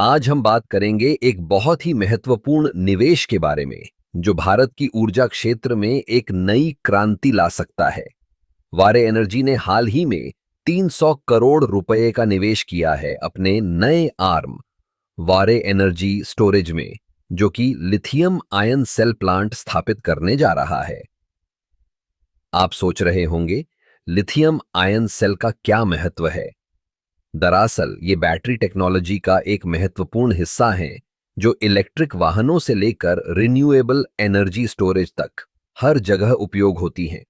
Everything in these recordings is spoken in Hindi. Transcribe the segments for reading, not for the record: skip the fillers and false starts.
आज हम बात करेंगे एक बहुत ही महत्वपूर्ण निवेश के बारे में जो भारत की ऊर्जा क्षेत्र में एक नई क्रांति ला सकता है। वारे एनर्जी ने हाल ही में 300 करोड़ रुपए का निवेश किया है अपने नए आर्म वारे एनर्जी स्टोरेज में, जो कि लिथियम आयन सेल प्लांट स्थापित करने जा रहा है। आप सोच रहे होंगे, लिथियम आयन सेल का क्या महत्व है? दरअसल ये बैटरी टेक्नोलॉजी का एक महत्वपूर्ण हिस्सा है जो इलेक्ट्रिक वाहनों से लेकर रिन्यूएबल एनर्जी स्टोरेज तक हर जगह उपयोग होती हैं।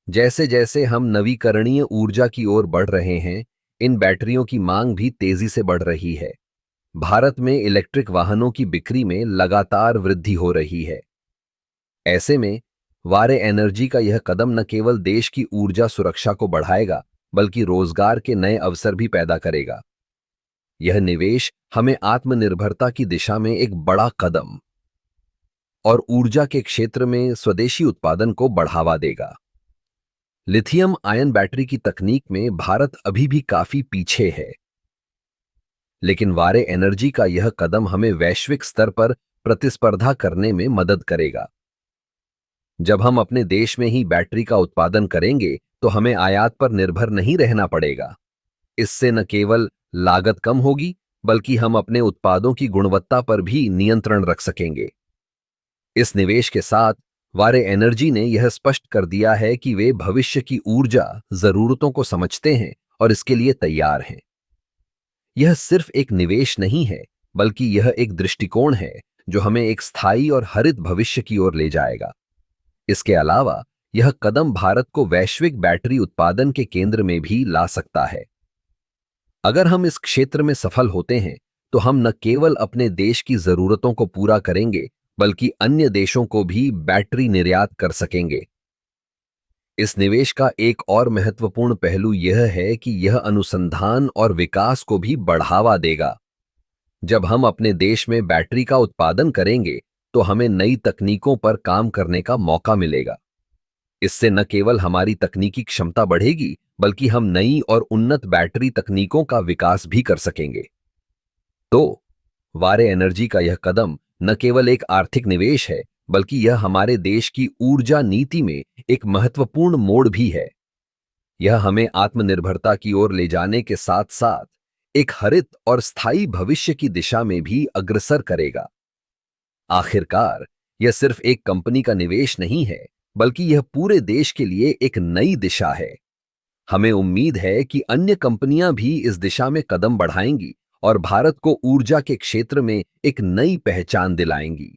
जैसे जैसे हम नवीकरणीय ऊर्जा की ओर बढ़ रहे हैं, इन बैटरियों की मांग भी तेजी से बढ़ रही है। भारत में इलेक्ट्रिक वाहनों की बिक्री में लगातार वृद्धि हो रही है। ऐसे में वारे एनर्जी का यह कदम न केवल देश की ऊर्जा सुरक्षा को बढ़ाएगा, बल्कि रोजगार के नए अवसर भी पैदा करेगा। यह निवेश हमें आत्मनिर्भरता की दिशा में एक बड़ा कदम और ऊर्जा के क्षेत्र में स्वदेशी उत्पादन को बढ़ावा देगा। लिथियम आयन बैटरी की तकनीक में भारत अभी भी काफी पीछे है, लेकिन वारे एनर्जी का यह कदम हमें वैश्विक स्तर पर प्रतिस्पर्धा करने में मदद करेगा। जब हम अपने देश में ही बैटरी का उत्पादन करेंगे, तो हमें आयात पर निर्भर नहीं रहना पड़ेगा। इससे न केवल लागत कम होगी, बल्कि हम अपने उत्पादों की गुणवत्ता पर भी नियंत्रण रख सकेंगे। इस निवेश के साथ वारे एनर्जी ने यह स्पष्ट कर दिया है कि वे भविष्य की ऊर्जा जरूरतों को समझते हैं और इसके लिए तैयार हैं। यह सिर्फ एक निवेश नहीं है, बल्कि यह एक दृष्टिकोण है जो हमें एक स्थायी और हरित भविष्य की ओर ले जाएगा। इसके अलावा यह कदम भारत को वैश्विक बैटरी उत्पादन के केंद्र में भी ला सकता है। अगर हम इस क्षेत्र में सफल होते हैं, तो हम न केवल अपने देश की जरूरतों को पूरा करेंगे, बल्कि अन्य देशों को भी बैटरी निर्यात कर सकेंगे। इस निवेश का एक और महत्वपूर्ण पहलू यह है कि यह अनुसंधान और विकास को भी बढ़ावा देगा। जब हम अपने देश में बैटरी का उत्पादन करेंगे, तो हमें नई तकनीकों पर काम करने का मौका मिलेगा। इससे न केवल हमारी तकनीकी क्षमता बढ़ेगी, बल्कि हम नई और उन्नत बैटरी तकनीकों का विकास भी कर सकेंगे। तो वारे एनर्जी का यह कदम न केवल एक आर्थिक निवेश है, बल्कि यह हमारे देश की ऊर्जा नीति में एक महत्वपूर्ण मोड़ भी है। यह हमें आत्मनिर्भरता की ओर ले जाने के साथ साथ एक हरित और स्थायी भविष्य की दिशा में भी अग्रसर करेगा। आखिरकार, यह सिर्फ एक कंपनी का निवेश नहीं है, बल्कि यह पूरे देश के लिए एक नई दिशा है। हमें उम्मीद है कि अन्य कंपनियां भी इस दिशा में कदम बढ़ाएंगी और भारत को ऊर्जा के क्षेत्र में एक नई पहचान दिलाएंगी।